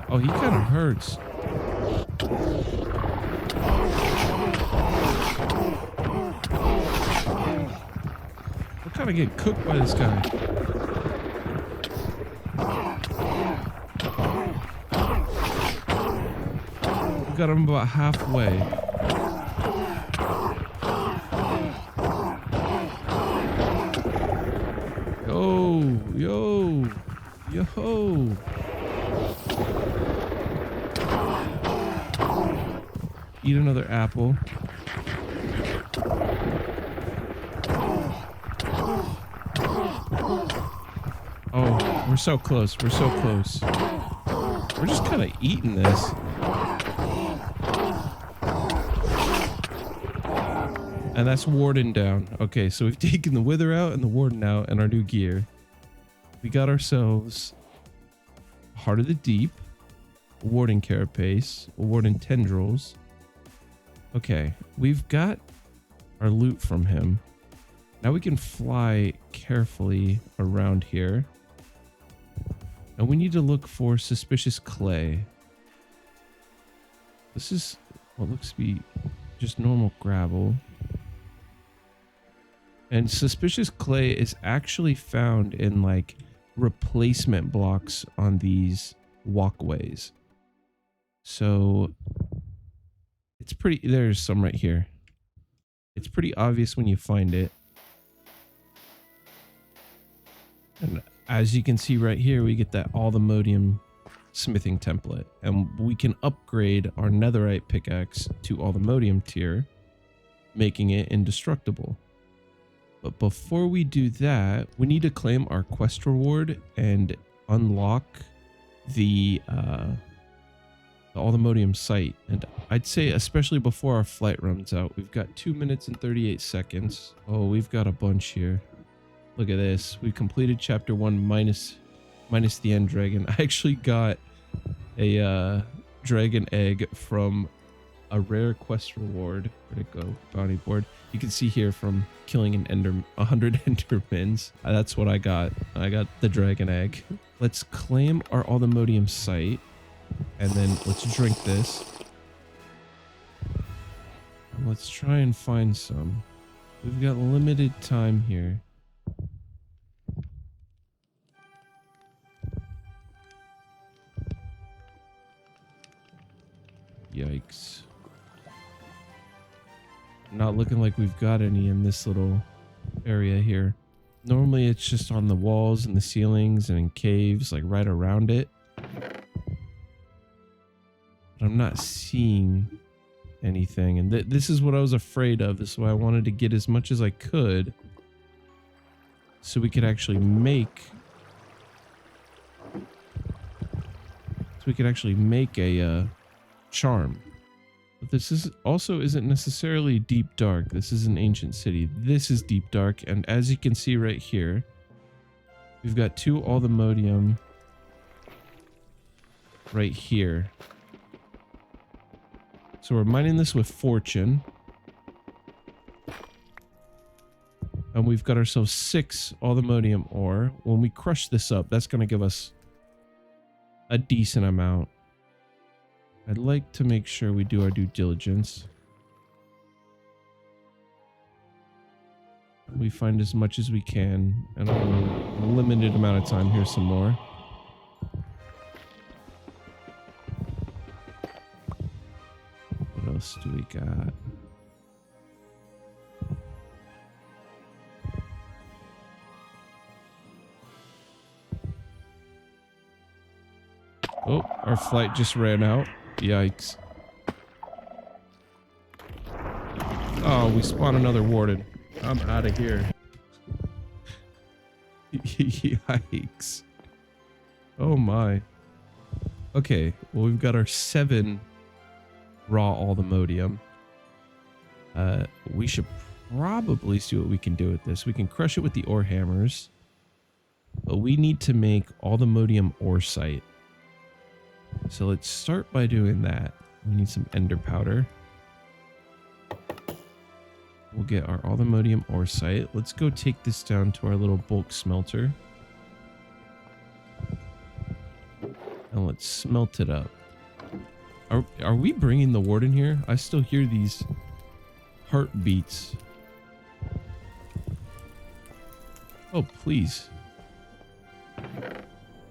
Oh, he kind of hurts. We're kind of getting cooked by this guy. We got him about halfway. Yo. Eat another apple. Oh, we're so close. We're so close. We're just kind of eating this. And that's Warden down. Okay, so we've taken the Wither out and the Warden out and our new gear. We got ourselves Heart of the Deep, a Warden Carapace, a Warden Tendrils. Okay, we've got our loot from him. Now we can fly carefully around here. And we need to look for suspicious clay. This is what looks to be just normal gravel. And suspicious clay is actually found in like replacement blocks on these walkways. So it's pretty, there's some right here. It's pretty obvious when you find it. And as you can see right here, we get that Allthemodium smithing template, and we can upgrade our Netherite pickaxe to Allthemodium tier, making it indestructible. But before we do that, we need to claim our quest reward and unlock the Allthemodium site. And I'd say especially before our flight runs out. We've got 2 minutes and 38 seconds. Oh, we've got a bunch here. Look at this. We completed chapter 1 minus the end dragon. I actually got a dragon egg from a rare quest reward. Where'd it go? Bounty board. You can see here from killing 100 endermans. That's what I got. I got the dragon egg. Let's claim our Allthemodium site. And then let's drink this. And let's try and find some. We've got limited time here. Yikes. Not looking like we've got any in this little area here. Normally it's just on the walls and the ceilings and in caves, like right around it. But I'm not seeing anything. And this is what I was afraid of. This is why I wanted to get as much as I could, so we could actually make... a charm. But this is also isn't necessarily deep dark. This is an ancient city. This is deep dark, and as you can see right here, we've got 2 Allthemodium right here. So we're mining this with fortune. And we've got ourselves 6 Allthemodium ore. When we crush this up, that's going to give us a decent amount. I'd like to make sure we do our due diligence. We find as much as we can, and on a limited amount of time. Here's some more. What else do we got? Oh, our flight just ran out. Yikes. Oh, we spawned another warden. I'm out of here. Yikes. Oh my. Okay, well we've got our 7 raw Allthemodium. We should probably see what we can do with this. We can crush it with the ore hammers, but we need to make Allthemodium Oresight. So let's start by doing that. We need some ender powder. We'll get our Allthemodium Oresight. Let's go take this down to our little bulk smelter. And let's smelt it up. Are we bringing the warden here? I still hear these heartbeats. Oh, please.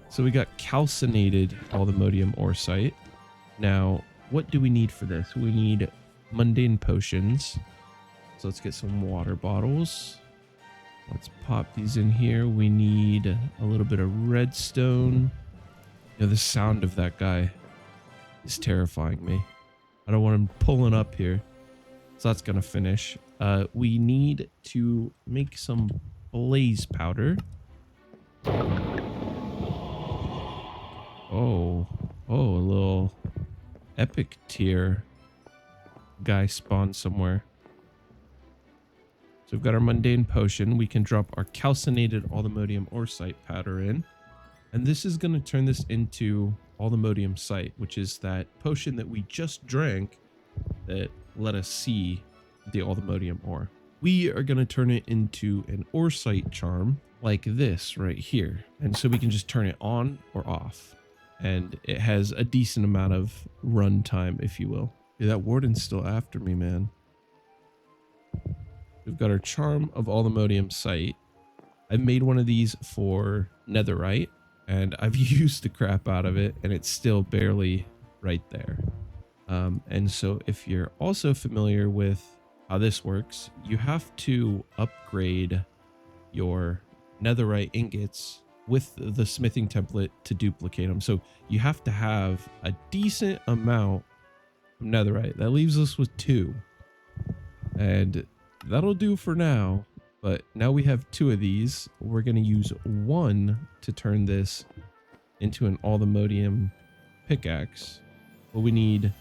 So we got calcinated Allthemodium Oresight. Now, what do we need for this? We need mundane potions. So let's get some water bottles. Let's pop these in here. We need a little bit of redstone. You know, the sound of that guy is terrifying me. I don't want him pulling up here. So that's going to finish. We need to make some blaze powder. Oh, a little epic tier guy spawned somewhere. So we've got our mundane potion. We can drop our calcinated Allthemodium Oresight powder in. And this is going to turn this into Allthemodium Sight, which is that potion that we just drank that let us see the Allthemodium ore. We are going to turn it into an Oresight charm like this right here. And so we can just turn it on or off. And it has a decent amount of run time, if you will. Yeah, that warden's still after me, man. We've got our charm of Allthemodium Sight. I made one of these for Netherite, and I've used the crap out of it, and it's still barely right there. And so if you're also familiar with how this works, you have to upgrade your Netherite ingots with the smithing template to duplicate them. So you have to have a decent amount of Netherite. That leaves us with 2. And that'll do for now. But now we have 2 of these. We're going to use 1 to turn this into an Allthemodium pickaxe. But we need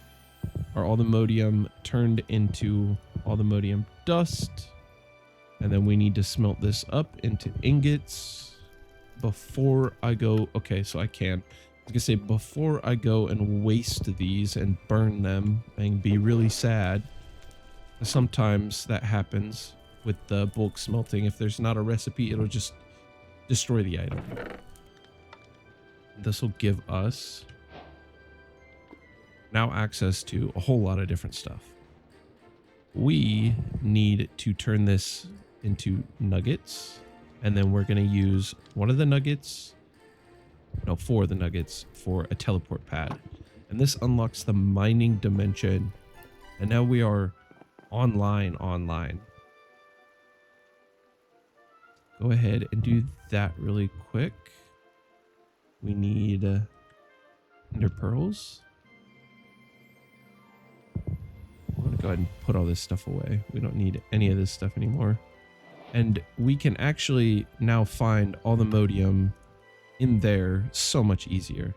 our Allthemodium turned into Allthemodium dust. And then we need to smelt this up into ingots before I go. Okay, so I was gonna say before I go and waste these and burn them and be really sad. Sometimes that happens with the bulk smelting. If there's not a recipe, it'll just destroy the item. This will give us now access to a whole lot of different stuff. We need to turn this into nuggets, and then we're going to use 4 of the nuggets for a teleport pad. And this unlocks the mining dimension. And now we are online. Go ahead and do that really quick. We need ender pearls. I'm going to go ahead and put all this stuff away. We don't need any of this stuff anymore. And we can actually now find Allthemodium in there so much easier.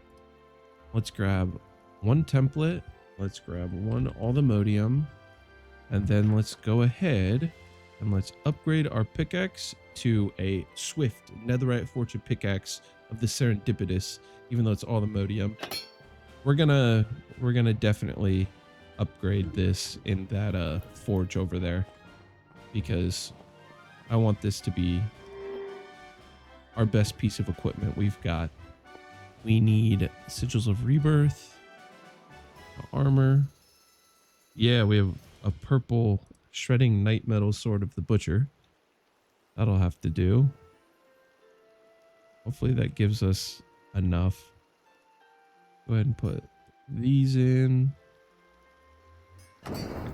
Let's grab 1 template. Let's grab 1 Allthemodium. And then let's go ahead and let's upgrade our pickaxe to a swift netherite fortune pickaxe of the serendipitous, even though it's Allthemodium. We're gonna definitely upgrade this in that forge over there, because I want this to be our best piece of equipment we've got. We need sigils of rebirth, armor. Yeah, we have a purple shredding night metal sword of the butcher. That'll have to do. Hopefully that gives us enough. Go ahead and put these in.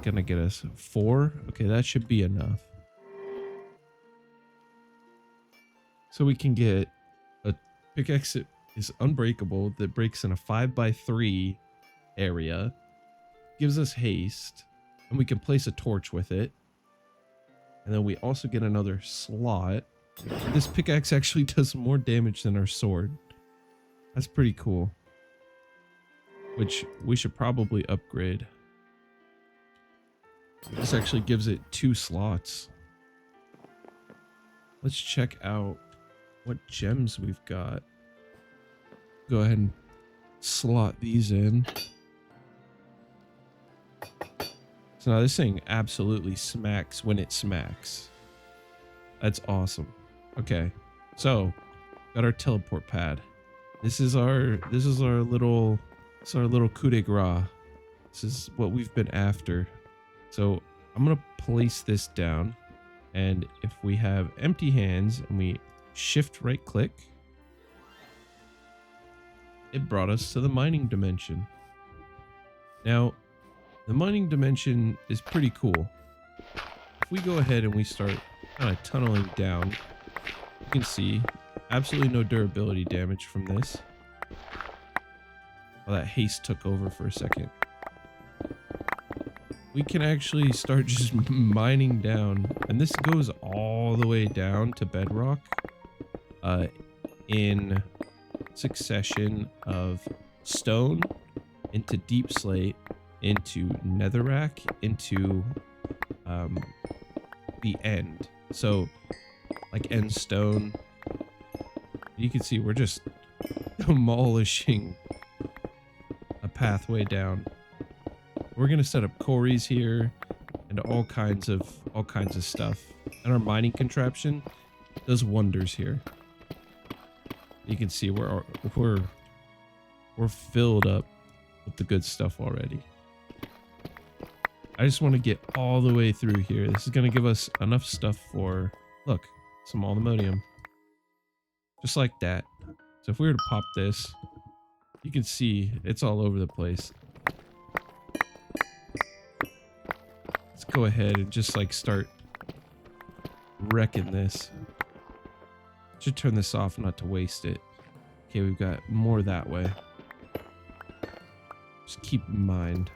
Gonna get us 4. Okay, that should be enough. So we can get a pickaxe that is unbreakable, that breaks in a 5x3 area, gives us haste, and we can place a torch with it. And then we also get another slot. This pickaxe actually does more damage than our sword. That's pretty cool. Which we should probably upgrade. This actually gives it 2 slots. Let's check out what gems we've got. Go ahead and slot these in. So now this thing absolutely smacks when it smacks. That's awesome. Okay, so got our teleport pad. This is our little coup de grace. This is what we've been after. So I'm gonna place this down, and if we have empty hands and we shift right click, it brought us to the mining dimension. Now, the mining dimension is pretty cool. If we go ahead and we start kind of tunneling down, you can see absolutely no durability damage from this. Oh, that haste took over for a second. We can actually start just mining down, and this goes all the way down to bedrock in succession of stone into deep slate into netherrack into the end. So like end stone, you can see we're just demolishing a pathway down. We're gonna set up quarries here and all kinds of stuff, and our mining contraption does wonders here. You can see we're filled up with the good stuff already. I just want to get all the way through here. This is going to give us enough stuff for, look, some Allthemodium. Just like that. So if we were to pop this, you can see it's all over the place. Let's go ahead and just like start wrecking this. Should turn this off not to waste it. Okay, we've got more that way. Just keep in mind.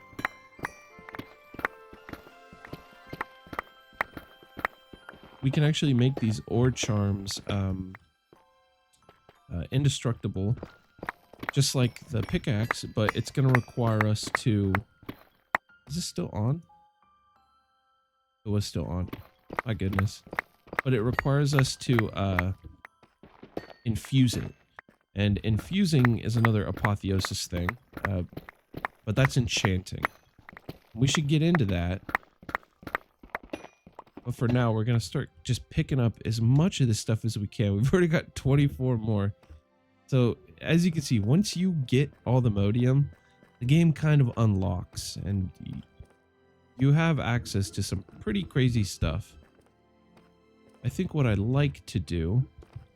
We can actually make these ore charms indestructible, just like the pickaxe, but it's going to require us to... Is this still on? It was still on. My goodness. But it requires us to infuse it. And infusing is another Apotheosis thing, but that's enchanting. We should get into that. But for now, we're going to start just picking up as much of this stuff as we can. We've already got 24 more. So, as you can see, once you get Allthemodium, the game kind of unlocks. And you have access to some pretty crazy stuff. I think what I'd like to do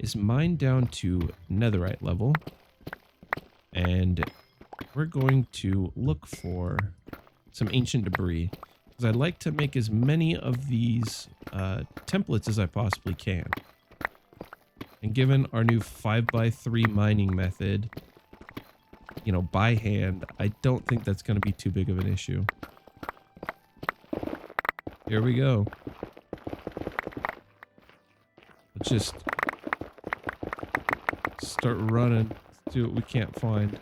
is mine down to Netherite level. And we're going to look for some ancient debris. I'd like to make as many of these templates as I possibly can. And given our new 5x3 mining method, you know, by hand, I don't think that's going to be too big of an issue. Here we go. Let's just start running, see what we can't find.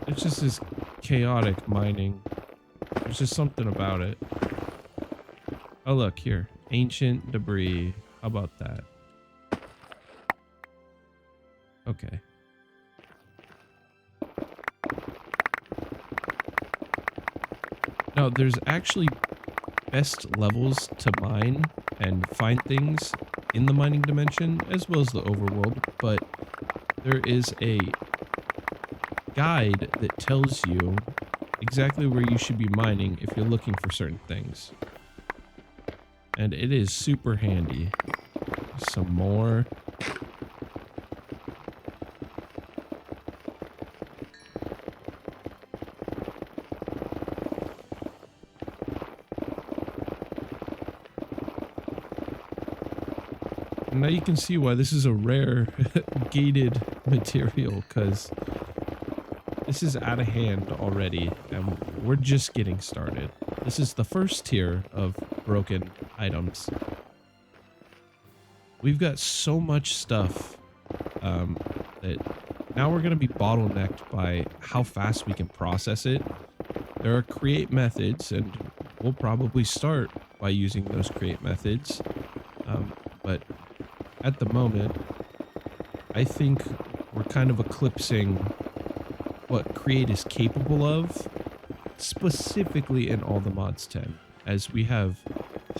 It's just this chaotic mining. There's just something about it. Oh, look here. Ancient debris. How about that? Okay. Now, there's actually best levels to mine and find things in the mining dimension, as well as the overworld, but there is a guide that tells you exactly where you should be mining if you're looking for certain things. And it is super handy. Some more. And now you can see why this is a rare gated material, because this is out of hand already, and we're just getting started. This is the first tier of broken items. We've got so much stuff that now we're going to be bottlenecked by how fast we can process it. There are create methods, and we'll probably start by using those create methods. But at the moment, I think we're kind of eclipsing what create is capable of, specifically in All the Mods 10, as we have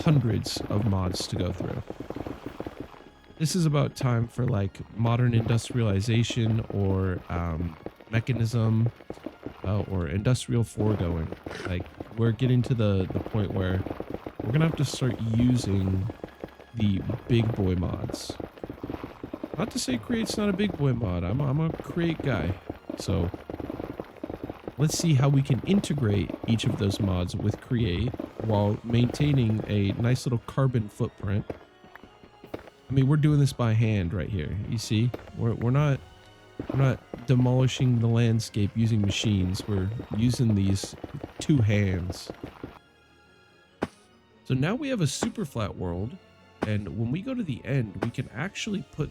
hundreds of mods to go through. This is about time for like modern industrialization or mechanism or industrial foregoing. Like we're getting to the point where we're gonna have to start using the big boy mods. Not to say create's not a big boy mod. I'm a create guy. So let's see how we can integrate each of those mods with create while maintaining a nice little carbon footprint. I mean, we're doing this by hand right here. You see, we're not demolishing the landscape using machines. We're using these two hands. So now we have a super flat world, and when we go to the end, we can actually put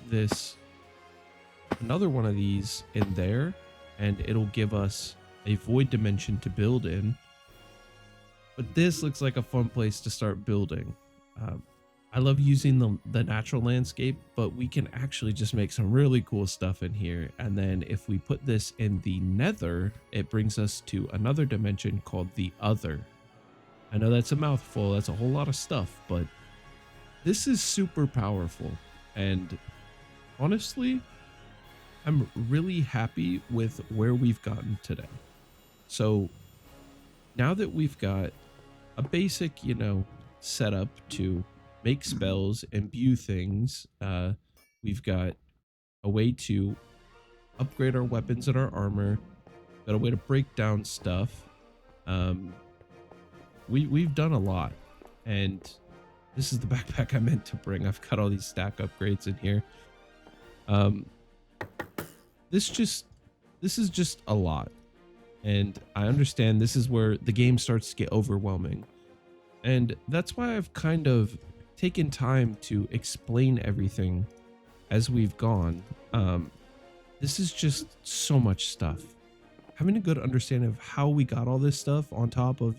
another one of these in there, and it'll give us a void dimension to build in. But this looks like a fun place to start building. I love using the natural landscape, but we can actually just make some really cool stuff in here. And then if we put this in the nether, it brings us to another dimension called the other. I know that's a mouthful, that's a whole lot of stuff, but this is super powerful. And honestly, I'm really happy with where we've gotten today. So now that we've got a basic, setup to make spells, imbue things, we've got a way to upgrade our weapons and our armor, got a way to break down stuff. We've done a lot, and this is the backpack I meant to bring. I've got all these stack upgrades in here. This is just a lot, and I understand this is where the game starts to get overwhelming, and that's why I've kind of taken time to explain everything as we've gone. This is just so much stuff. Having a good understanding of how we got all this stuff on top of,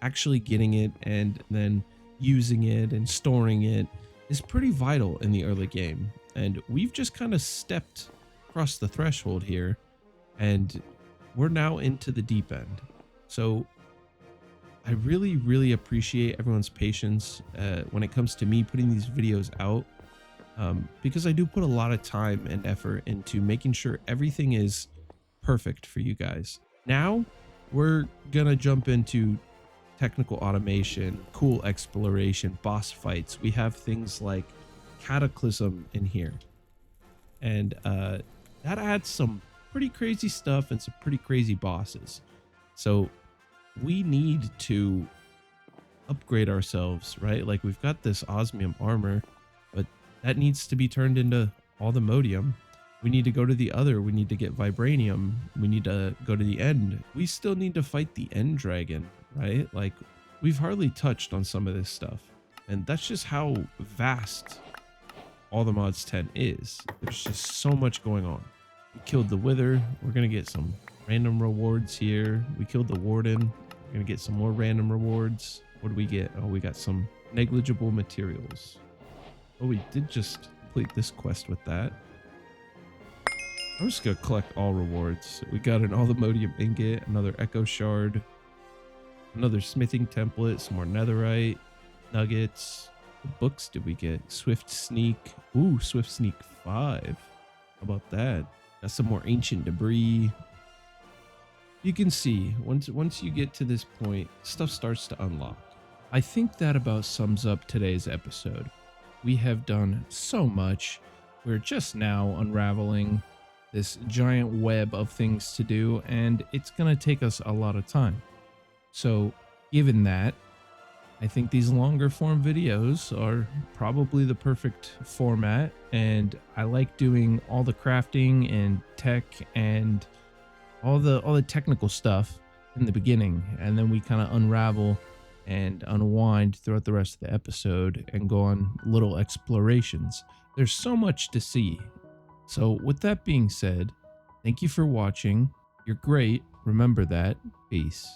actually getting it and then using it and storing it is pretty vital in the early game. And we've just kind of stepped across the threshold here, and we're now into the deep end. So I really, really appreciate everyone's patience when it comes to me putting these videos out, because I do put a lot of time and effort into making sure everything is perfect for you guys. Now we're gonna jump into technical automation, cool exploration, boss fights. We have things like Cataclysm in here, and that adds some pretty crazy stuff and some pretty crazy bosses. So we need to upgrade ourselves, right? Like we've got this osmium armor, but that needs to be turned into Allthemodium. We need to go to the other. We need to get vibranium. We need to go to the end. We still need to fight the end dragon, right? Like we've hardly touched on some of this stuff, and that's just how vast All the Mods 10 is. There's just so much going on. We killed the Wither. We're gonna get some random rewards here. We killed the Warden. We're gonna get some more random rewards. What do we get? Oh, we got some negligible materials. Oh, we did just complete this quest with that. I'm just gonna collect all rewards. We got an Allthemodium ingot, another echo shard, another smithing template, some more netherite, nuggets. What books did we get? Swift Sneak. Ooh, Swift Sneak 5. How about that? Got some more ancient debris. You can see once you get to this point, stuff starts to unlock. I think that about sums up today's episode. We have done so much. We're just now unraveling this giant web of things to do, and it's gonna take us a lot of time. So given that, I think these longer form videos are probably the perfect format, and I like doing all the crafting and tech and all the technical stuff in the beginning, and then we kind of unravel and unwind throughout the rest of the episode and go on little explorations. There's so much to see, So with that being said, thank you for watching. You're great. Remember that. Peace.